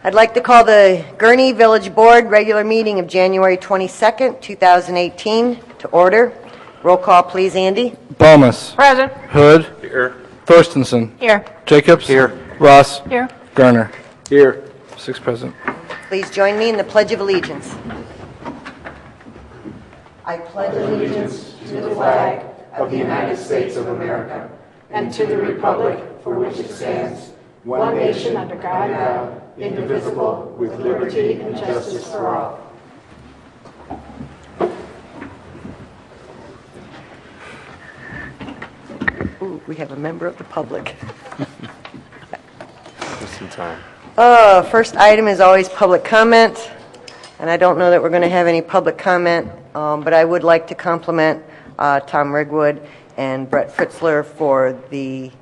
I'd like to call the Gurnee Village Board regular meeting of January 22nd, 2018 to order. Roll call, please, Andy. Balmas. Present. Hood. Here. Thorstensen. Here. Jacobs. Here. Ross. Here. Gurnee. Here. 6 present. Please join me in the Pledge of Allegiance. I pledge allegiance to the flag of the United States of America and to the republic for which it stands, one nation under God, indivisible, with liberty and justice for all. Ooh, we have a member of the public. Just in time. First item is always public comment, and I don't know that we're going to have any public comment, but I would like to compliment Tom Rigwood and Brett Fritzler for the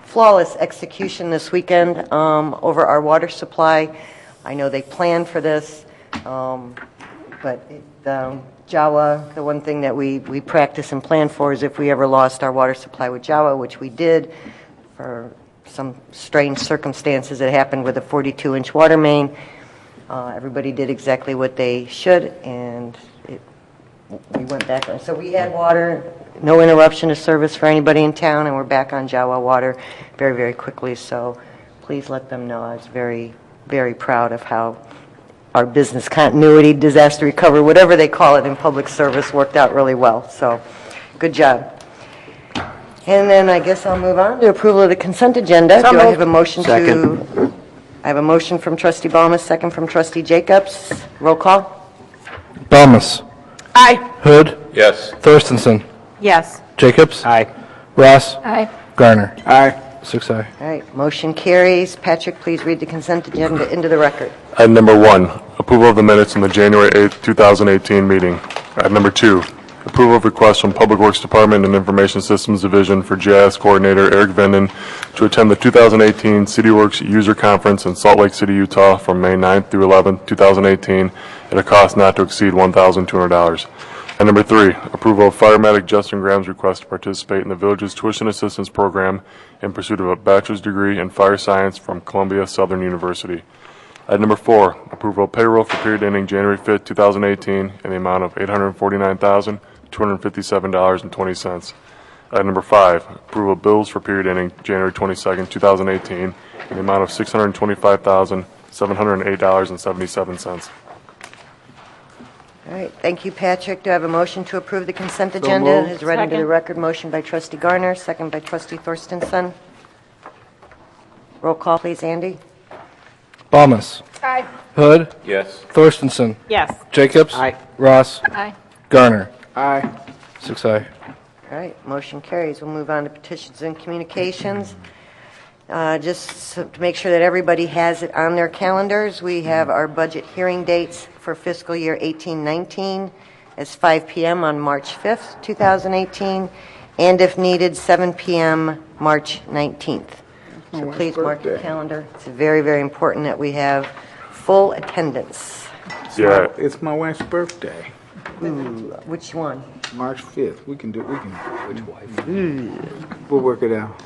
flawless execution this weekend over our water supply. I know they planned for this, but Jawa, the one thing that we practice and plan for is if we ever lost our water supply with Jawa, which we did for some strange circumstances that happened with a 42-inch water main. Everybody did exactly what they should, and we went back on. So we had water, no interruption of service for anybody in town, and we're back on Jawa water very, very quickly. So please let them know I was very, very proud of how our business continuity, disaster recovery, whatever they call it in public service, worked out really well. So good job. And then I guess I'll move on to approval of the consent agenda. Do I have a motion to? I have a motion from Trustee Balmas, second from Trustee Jacobs. Roll call. Balmas. Aye. Hood. Yes. Thorstensen. Yes. Jacobs. Aye. Ross. Aye. Gurnee. Aye. 6 aye. All right, motion carries. Patrick, please read the consent agenda into the record. Item number 1, approval of the minutes in the January 8th, 2018 meeting. Item number 2, approval of request from Public Works Department and Information Systems Division for GIS Coordinator Eric Venden to attend the 2018 CityWorks User Conference in Salt Lake City, Utah from May 9th through 11th, 2018 at a cost not to exceed $1,200. And number 3, approval of Fire Medic Justin Graham's request to participate in the Village's Tuition Assistance Program in pursuit of a bachelor's degree in fire science from Columbia Southern University. Item number 4, approval of payroll for period ending January 5th, 2018 in the amount of $849,257.20. Item number 5, approval of bills for period ending January 22nd, 2018 in the amount of $625,708.77. All right, thank you, Patrick. Do I have a motion to approve the consent agenda? As read into the record, motion by Trustee Garner, second by Trustee Thorstensen. Roll call, please, Andy. Balmas. Aye. Hood. Yes. Thorstensen. Yes. Jacobs. Aye. Ross. Aye. Gurnee. Aye. 6 aye. All right, motion carries. We'll move on to petitions and communications. Just to make sure that everybody has it on their calendars, we have our budget hearing dates for fiscal year 18-19 as 5 p.m. on March 5th, 2018, and if needed, 7 p.m. March 19th. So please mark your calendar. It's very, very important that we have full attendance. Yeah. It's my wife's birthday. Ooh, which one? March 5th. We can which wife? We'll work it out.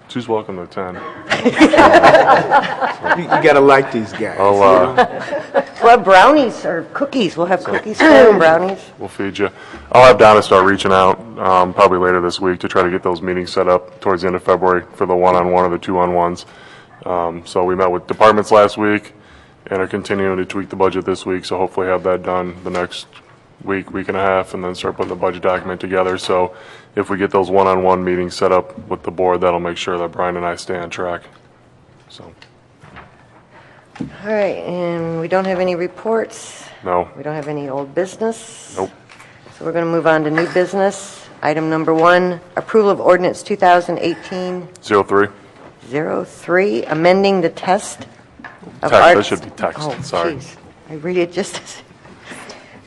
She's welcome to attend. You gotta like these guys. I'll, We'll have brownies or cookies. We'll have cookies for them, brownies. We'll feed you. I'll have Donna start reaching out probably later this week to try to get those meetings set up towards the end of February for the one-on-one or the two-on-ones. So we met with departments last week and are continuing to tweak the budget this week, so hopefully have that done the next week and a half, and then start putting the budget document together. So if we get those one-on-one meetings set up with the board, that'll make sure that Brian and I stay on track. So. All right, and we don't have any reports. No. We don't have any old business. Nope. So we're going to move on to new business. Item number 1, approval of ordinance 2018-03, amending the test of Text, that should be text, oh, sorry. Geez. I read it just as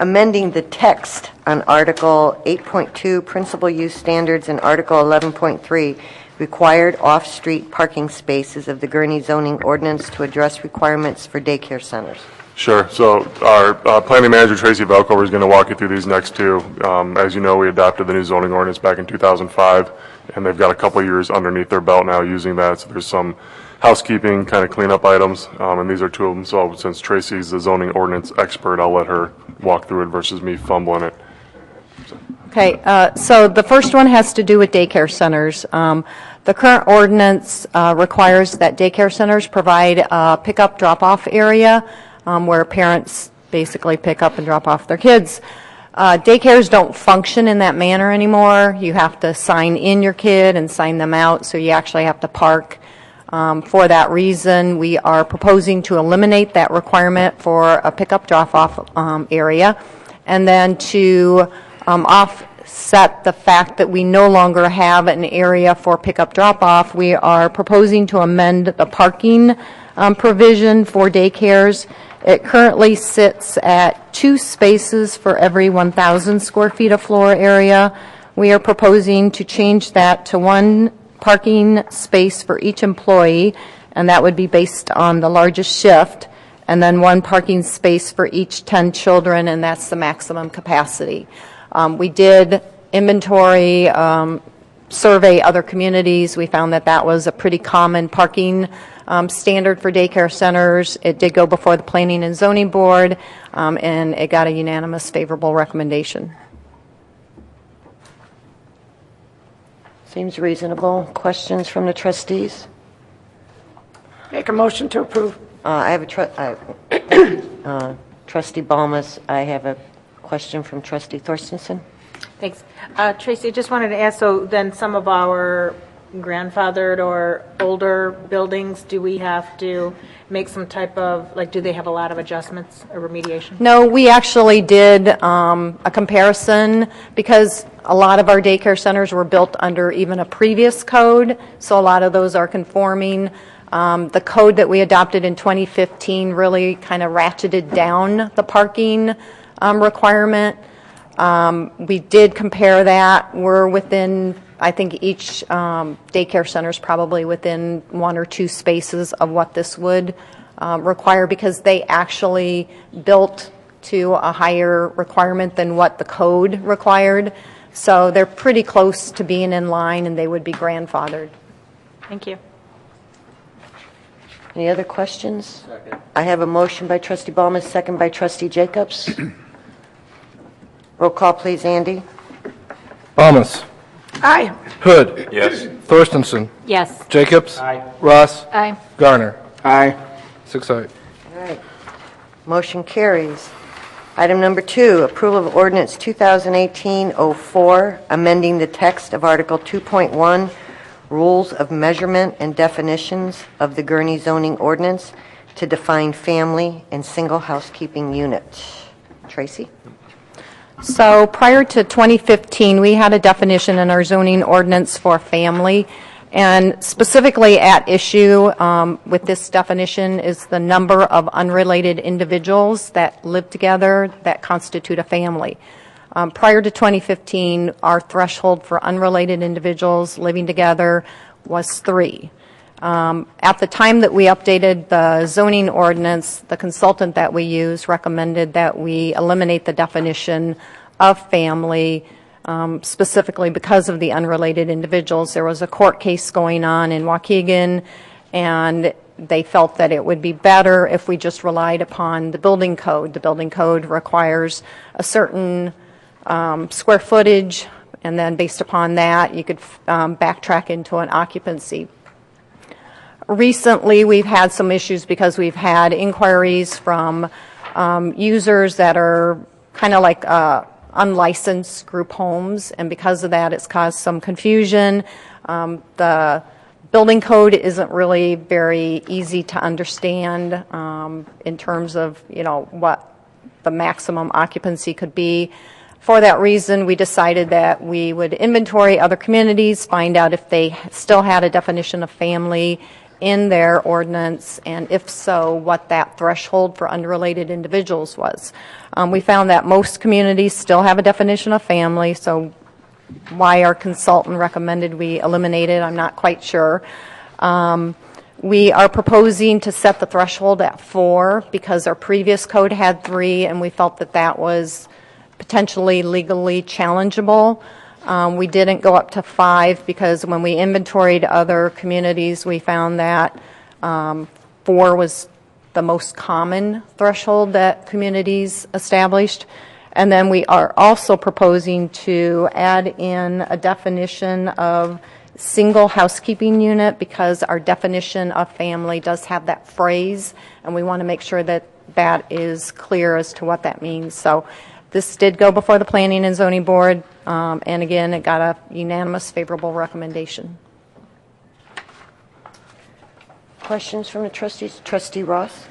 amending the text on Article 8.2, Principal Use Standards, and Article 11.3, Required Off-Street Parking Spaces of the Gurnee Zoning Ordinance to address requirements for daycare centers. Sure. So our planning manager, Tracy Velkover, is going to walk you through these next two. As you know, we adopted the new zoning ordinance back in 2005, and they've got a couple of years underneath their belt now using that. So there's some housekeeping kind of cleanup items, and these are two of them. So since Tracy's the zoning ordinance expert, I'll let her walk through it versus me fumbling it. Okay, so the first one has to do with daycare centers. The current ordinance requires that daycare centers provide a pick-up, drop-off area where parents basically pick up and drop off their kids. Daycares don't function in that manner anymore. You have to sign in your kid and sign them out, so you actually have to park. For that reason, we are proposing to eliminate that requirement for a pick-up, drop-off area, and then to offset the fact that we no longer have an area for pickup drop-off, we are proposing to amend the parking provision for daycares. It currently sits at 2 spaces for every 1,000 square feet of floor area. We are proposing to change that to 1 parking space for each employee, and that would be based on the largest shift, and then 1 parking space for each 10 children, and that's the maximum capacity. We did inventory, survey other communities. We found that that was a pretty common parking standard for daycare centers. It did go before the Planning and Zoning Board, and it got a unanimous favorable recommendation. Seems reasonable. Questions from the trustees? Make a motion to approve. I have Trustee Balmas, I have a question from Trustee Thorstensen. Thanks. Tracy, I just wanted to ask, so then some of our grandfathered or older buildings, do we have to make some type of, like, do they have a lot of adjustments or remediation? No, we actually did a comparison because a lot of our daycare centers were built under even a previous code, so a lot of those are conforming. The code that we adopted in 2015 really kind of ratcheted down the parking requirement. We did compare that. We're within, I think each daycare center is probably within 1 or 2 spaces of what this would require because they actually built to a higher requirement than what the code required. So they're pretty close to being in line and they would be grandfathered. Thank you. Any other questions? Second. I have a motion by Trustee Balmas, second by Trustee Jacobs. Roll call, please, Andy. Balmas. Aye. Hood. Yes. Thorstensen. Yes. Jacobs. Aye. Ross. Aye. Garner. Aye. 6 ayes. All right. Motion carries. Item number 2, approval of ordinance 2018-04, amending the text of Article 2.1, rules of measurement and definitions of the Gurnee zoning ordinance to define family and single housekeeping unit. Tracy? So prior to 2015, we had a definition in our zoning ordinance for family, and specifically at issue with this definition is the number of unrelated individuals that live together that constitute a family. Prior to 2015, our threshold for unrelated individuals living together was 3. At the time that we updated the zoning ordinance, the consultant that we used recommended that we eliminate the definition of family, specifically because of the unrelated individuals. There was a court case going on in Waukegan, and they felt that it would be better if we just relied upon the building code. The building code requires a certain square footage, and then based upon that, you could backtrack into an occupancy. Recently, we've had some issues because we've had inquiries from users that are kind of like unlicensed group homes, and because of that, it's caused some confusion. The building code isn't really very easy to understand in terms of, you know, what the maximum occupancy could be. For that reason, we decided that we would inventory other communities, find out if they still had a definition of family in their ordinance, and if so, what that threshold for unrelated individuals was. We found that most communities still have a definition of family, so why our consultant recommended we eliminate it, I'm not quite sure. We are proposing to set the threshold at 4 because our previous code had 3, and we felt that that was potentially legally challengeable. We didn't go up to 5 because when we inventoried other communities, we found that 4 was the most common threshold that communities established. And then we are also proposing to add in a definition of single housekeeping unit because our definition of family does have that phrase, and we want to make sure that that is clear as to what that means. So this did go before the Planning and Zoning Board, and again, it got a unanimous favorable recommendation. Questions from the trustees? Trustee Ross?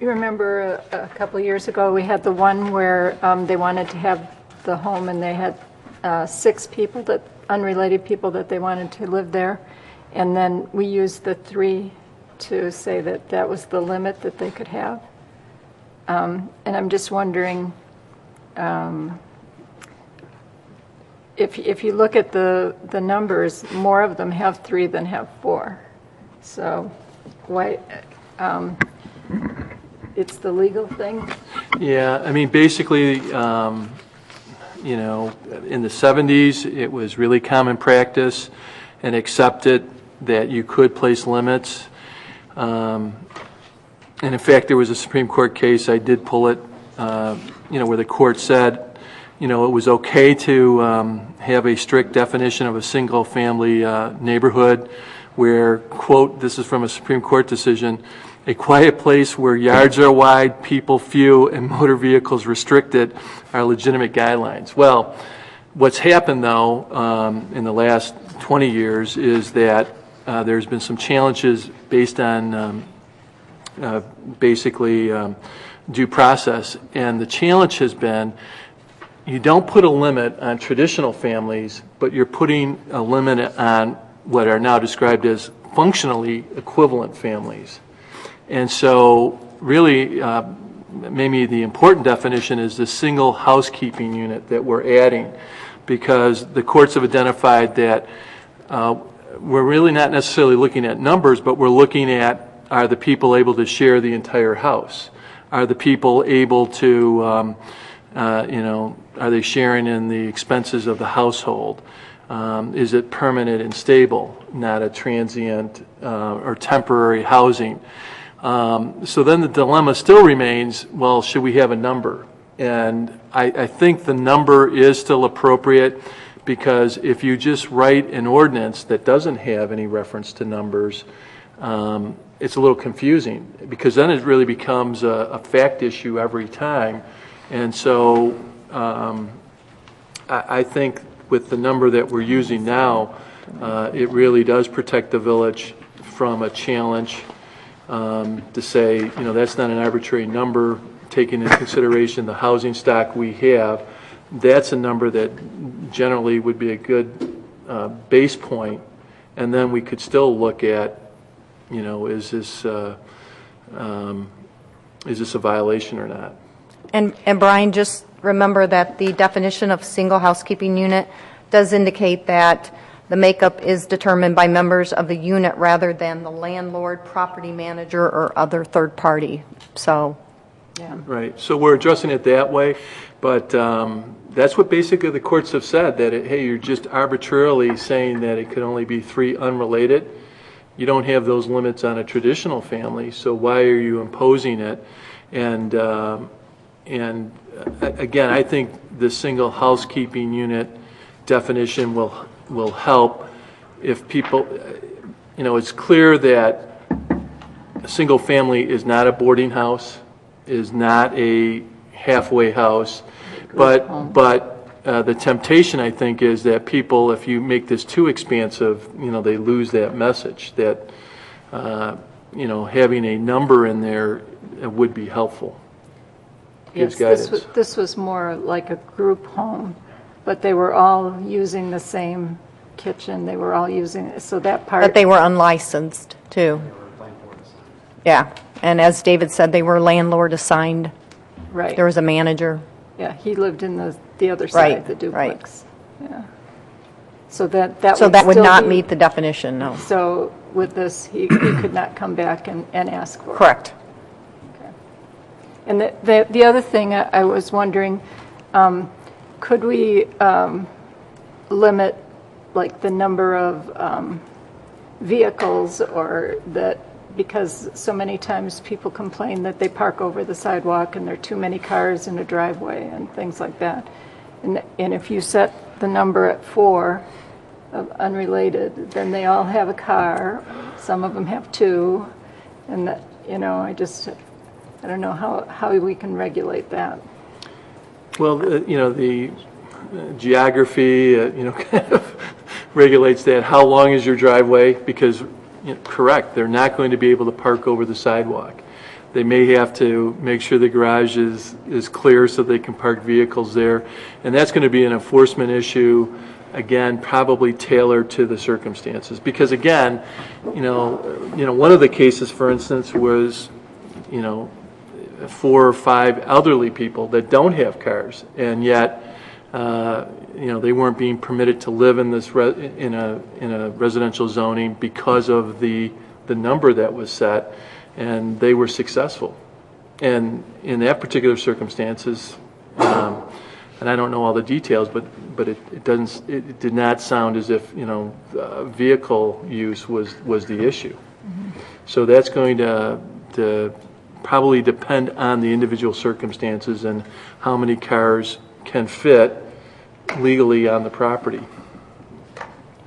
You remember a couple of years ago, we had the one where they wanted to have the home and they had 6 people, unrelated people that they wanted to live there. And then we used the 3 to say that that was the limit that they could have. And I'm just wondering, if you look at the numbers, more of them have 3 than have 4. So why, it's the legal thing? Yeah, I mean, basically, you know, in the 70s, it was really common practice and accepted that you could place limits. And in fact, there was a Supreme Court case, I did pull it, you know, where the court said, you know, it was okay to have a strict definition of a single-family neighborhood where, quote, this is from a Supreme Court decision, a quiet place where yards are wide, people few, and motor vehicles restricted are legitimate guidelines. Well, what's happened, though, in the last 20 years is that there's been some challenges based on basically due process. And the challenge has been you don't put a limit on traditional families, but you're putting a limit on what are now described as functionally equivalent families. And so really, maybe the important definition is the single housekeeping unit that we're adding, because the courts have identified that we're really not necessarily looking at numbers, but we're looking at, are the people able to share the entire house? Are the people able to, you know, are they sharing in the expenses of the household? Is it permanent and stable, not a transient or temporary housing? So then the dilemma still remains, well, should we have a number? And I think the number is still appropriate, because if you just write an ordinance that doesn't have any reference to numbers, it's a little confusing, because then it really becomes a fact issue every time. And so I think with the number that we're using now, it really does protect the village from a challenge to say, you know, that's not an arbitrary number, taking into consideration the housing stock we have. That's a number that generally would be a good base point, and then we could still look at, you know, is this a violation or not? And Brian, just remember that the definition of single housekeeping unit does indicate that the makeup is determined by members of the unit rather than the landlord, property manager, or other third party. So, Yeah. Right. So we're addressing it that way, but that's what basically the courts have said, that, hey, you're just arbitrarily saying that it could only be 3 unrelated. You don't have those limits on a traditional family, so why are you imposing it? And again, I think the single housekeeping unit definition will help if people, you know, it's clear that a single family is not a boarding house, is not a halfway house, but the temptation, I think, is that people, if you make this too expansive, you know, they lose that message that, you know, having a number in there would be helpful. Yes, Gives guidance. this was more like a group home, but they were all using the same kitchen. They were all using, so that part. but they were unlicensed too. Yeah, and as David said, they were landlord assigned. Right. There was a manager. Yeah, he lived in the other Right, side, the duplex. Yeah. So that So that would still not be- meet the definition, no. So with this, he could not come back and ask for it? Correct. And the other thing I was wondering, could we limit, like, the number of vehicles, or that, because so many times people complain that they park over the sidewalk and there are too many cars in a driveway and things like that. And if you set the number at 4 of unrelated, then they all have a car, some of them have 2, and that, I don't know how we can regulate that. Well, the geography, kind of regulates that. How long is your driveway? Because, correct, they're not going to be able to park over the sidewalk. They may have to make sure the garage is clear so they can park vehicles there. And that's going to be an enforcement issue, again, probably tailored to the circumstances. Because, again, one of the cases, for instance, was, 4 or 5 elderly people that don't have cars, and yet, they weren't being permitted to live in this in a residential zoning because of the number that was set, and they were successful. And in that particular circumstances, and I don't know all the details, but it did not sound as if vehicle use was the issue. Mm-hmm. So that's going to probably depend on the individual circumstances and how many cars can fit legally on the property.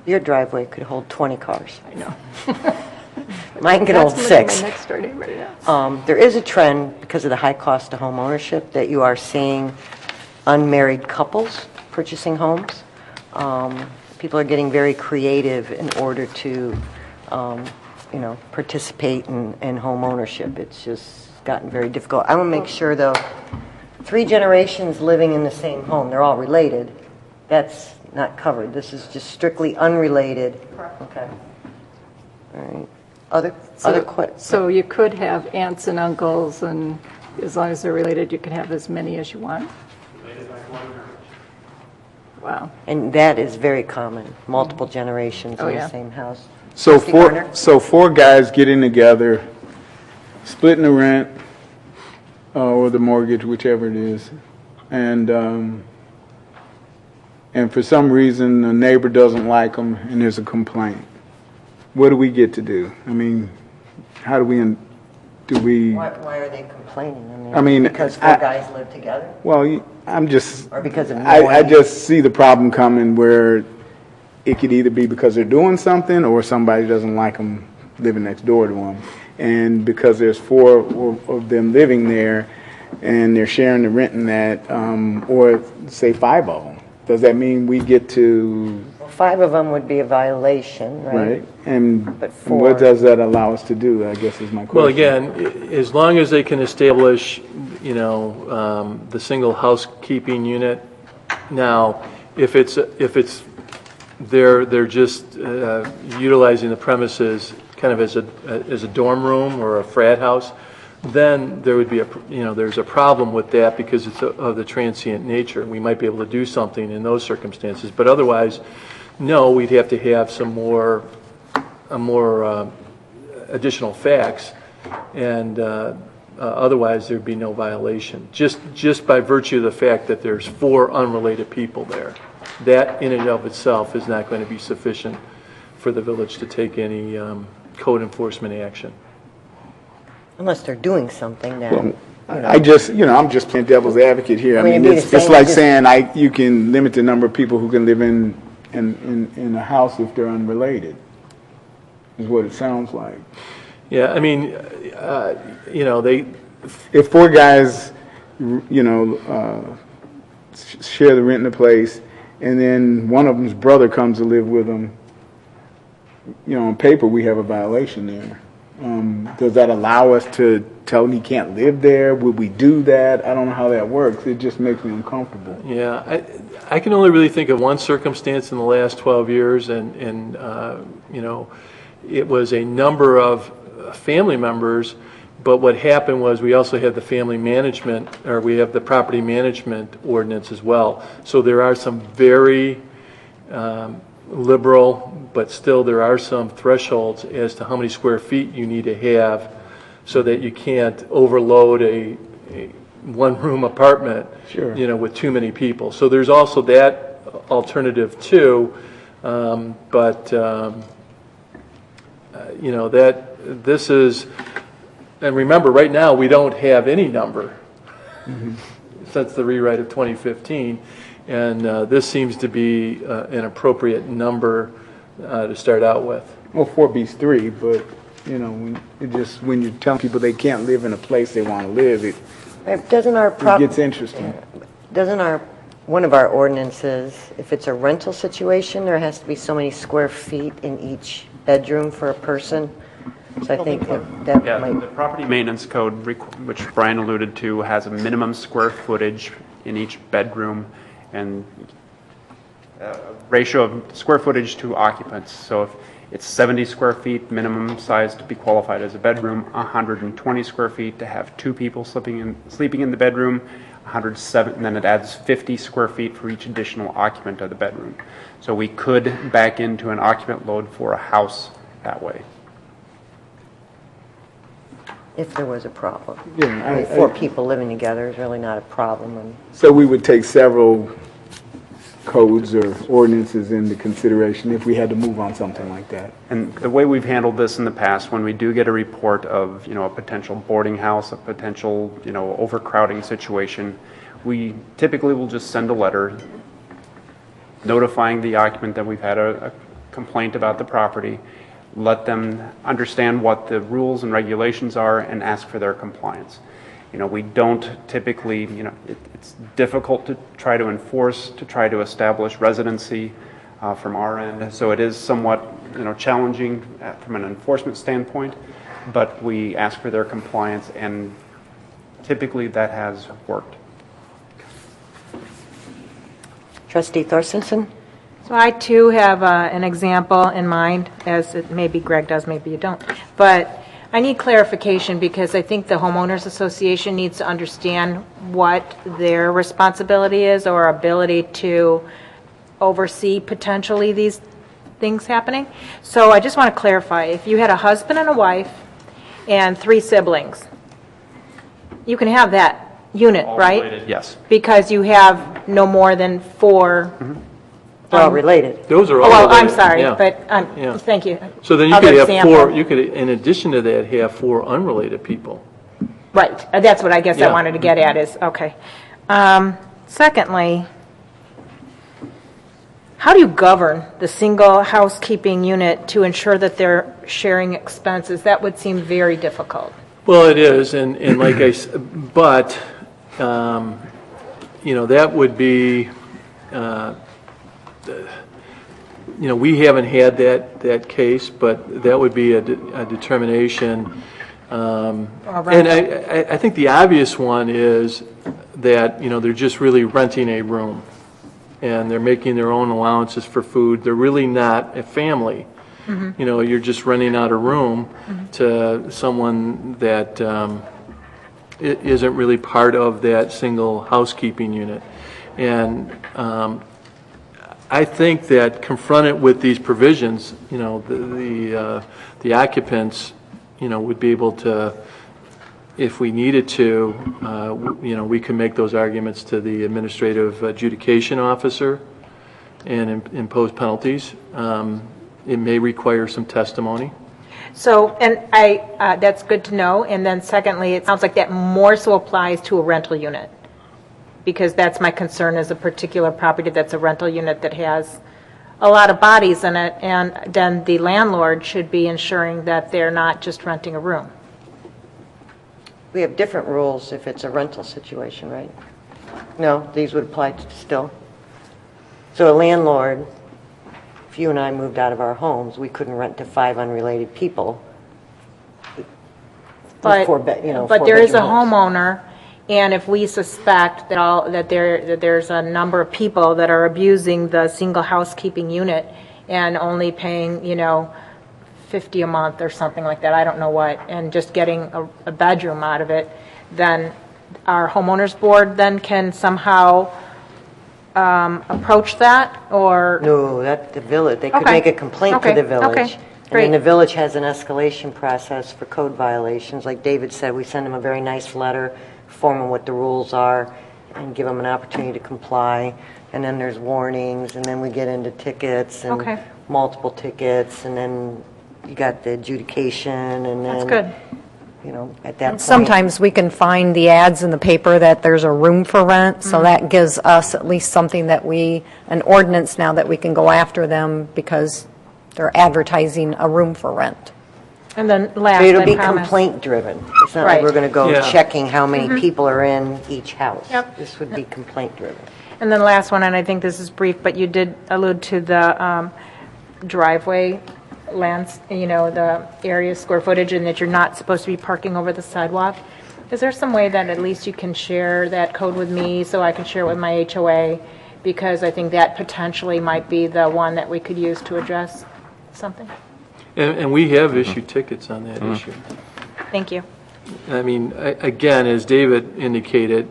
Your driveway could hold 20 cars. I know. Mine can hold 6. Next door to anybody else. There is a trend, because of the high cost of home ownership, that you are seeing unmarried couples purchasing homes. People are getting very creative in order to, participate in home ownership. It's just gotten very difficult. I want to make sure, though, 3 generations living in the same home, they're all related. That's not covered. This is just strictly unrelated. Correct. Okay. All right. Other questions? So you could have aunts and uncles, and as long as they're related, you can have as many as you want? Wow. And that is very common, multiple generations in yeah. the same house. So Trustee Garner? 4 guys getting together, splitting the rent or the mortgage, whichever it is, and for some reason the neighbor doesn't like them and there's a complaint. What do we get to do? I mean, how do we? Why are they complaining? I mean, because 4 guys live together? Well, I'm just. Or because of I just see the problem coming where it could either be because they're doing something or somebody doesn't like them living next door to them. And because there's 4 of them living there and they're sharing the rent in that, or say 5 of them, does that mean we get to... Well, 5 of them would be a violation, right? Right. And But 4... what does that allow us to do, I guess is my question. Well, again, as long as they can establish, the single housekeeping unit. Now, if they're just utilizing the premises kind of as a dorm room or a frat house, then there would be there's a problem with that because it's of the transient nature. We might be able to do something in those circumstances, but otherwise, no, we'd have to have some more additional facts, and otherwise there'd be no violation. Just by virtue of the fact that there's 4 unrelated people there, that in and of itself is not going to be sufficient for the village to take any code enforcement action. Unless they're doing something that... Well, I'm just playing devil's advocate here. I mean, it'd be it's the same like as saying you can limit the number of people who can live in a house if they're unrelated, is what it sounds like. Yeah, I mean, If 4 guys, share the rent in the place, and then one of them's brother comes to live with them, on paper we have a violation there. Does that allow us to tell him he can't live there? Would we do that? I don't know how that works. It just makes me uncomfortable. Yeah, I can only really think of one circumstance in the last 12 years, and it was a number of family members, but what happened was we also had the family management, or we have the property management ordinance as well. So there are some very liberal, but still there are some thresholds as to how many square feet you need to have so that you can't overload a one-room apartment, Sure. with too many people. So there's also that alternative too, that this is, and remember, right now, we don't have any number since the rewrite of 2015, and this seems to be an appropriate number to start out with. Well, 4B's 3, but, when you're telling people they can't live in a place they want to live, it gets interesting. Doesn't one of our ordinances, if it's a rental situation, there has to be so many square feet in each bedroom for a person? So I think that Yeah, might... the property maintenance code, which Brian alluded to, has a minimum square footage in each bedroom and a ratio of square footage to occupants. So if it's 70 square feet minimum size to be qualified as a bedroom, 120 square feet to have 2 people sleeping in the bedroom, 107, and then it adds 50 square feet for each additional occupant of the bedroom. So we could back into an occupant load for a house that way. If there was a problem. Yeah, 4 people living together is really not a problem. And So we would take several codes or ordinances into consideration if we had to move on something like that. And the way we've handled this in the past, when we do get a report of, a potential boarding house, a potential, overcrowding situation, we typically will just send a letter notifying the occupant that we've had a complaint about the property, let them understand what the rules and regulations are, and ask for their compliance. We don't typically, it's difficult to try to enforce, to try to establish residency from our end. So it is somewhat, challenging from an enforcement standpoint, but we ask for their compliance, and typically that has worked. Trustee Thorstensen? So I too have an example in mind, as it maybe Greg does, maybe you don't. But I need clarification because I think the homeowners association needs to understand what their responsibility is or ability to oversee potentially these things happening. So I just want to clarify, if you had a husband and a wife and 3 siblings, you can have that unit, right? Related, yes. Because you have no more than 4. They're all related. Those are all Well, I'm related, sorry, yeah. but, Yeah. thank you. So then you Other could have example. 4, you could, in addition to that, have 4 unrelated people. Right, that's what I guess I Yeah. wanted to get at is, okay. Secondly, how do you govern the single housekeeping unit to ensure that they're sharing expenses? That would seem very difficult. Well, it is, and like but, that would be, we haven't had that case, but that would be a determination. And I think the obvious one is that, they're just really renting a room, and they're making their own allowances for food. They're really not a family. You're just renting out a room to someone that isn't really part of that single housekeeping unit. And I think that confronted with these provisions, the occupants, would be able to, if we needed to, we could make those arguments to the administrative adjudication officer and impose penalties. It may require some testimony. So, and that's good to know. And then secondly, it sounds like that more so applies to a rental unit, because that's my concern is a particular property that's a rental unit that has a lot of bodies in it, and then the landlord should be ensuring that they're not just renting a room. We have different rules if it's a rental situation, right? No, these would apply still. So a landlord, if you and I moved out of our homes, we couldn't rent to 5 unrelated people. But, Four but there is a four-bedroom homes. homeowner, and if we suspect that there's a number of people that are abusing the single housekeeping unit and only paying, $50 a month or something like that, I don't know what, and just getting a bedroom out of it, then our homeowners board then can somehow approach that, or? No, that's the village. They could Okay. make a complaint to Okay. the village. Okay. And Great. then the village has an escalation process for code violations. Like David said, we send them a very nice letter, inform them what the rules are, and give them an opportunity to comply. And then there's warnings, and then we get into tickets and Okay. multiple tickets, and then you got the adjudication, and then. That's good. You know, at that point. Sometimes we can find the ads in the paper that there's a room for rent, so that gives us at least something that an ordinance now that we can go after them because they're advertising a room for rent. And then last, It'll I be promise. complaint driven. It's not like Right. we're going to go Yeah. checking how many people are in each house. Yep. This would be complaint driven. And then last one, and I think this is brief, but you did allude to the driveway lands, the area square footage, and that you're not supposed to be parking over the sidewalk. Is there some way that at least you can share that code with me so I can share it with my HOA? Because I think that potentially might be the one that we could use to address something. And we have issued tickets on that issue. Thank you. I mean, again, as David indicated,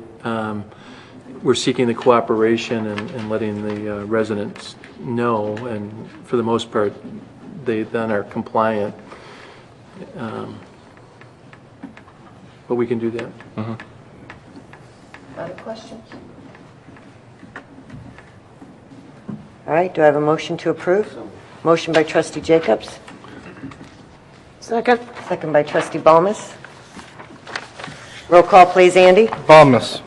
we're seeking the cooperation and letting the residents know, and for the most part, they then are compliant. But we can do that. Other questions? All right, do I have a motion to approve? Motion by trustee Jacobs, Second. second by trustee Balmas. Roll call, please, Andy. Balmas.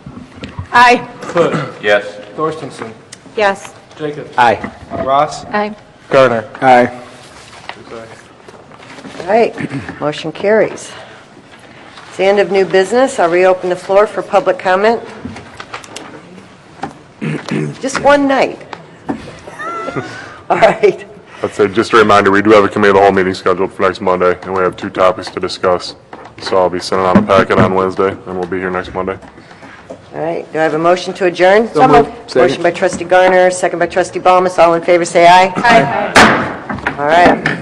Aye. Hood. Yes. Thorstenson. Yes. Jacobs. Aye. Ross. Aye. Gurnee. Aye. All right, motion carries. It's the end of new business. I'll reopen the floor for public comment. Just one night. All right. I'd say, just a reminder, we do have a committee of the whole meeting scheduled for next Monday, and we have 2 topics to discuss. So I'll be sending out a packet on Wednesday, and we'll be here next Monday. All right, do I have a motion to adjourn? So moved. Second. Motion by trustee Garner, second by trustee Balmas. All in favor, say aye. Aye. All right.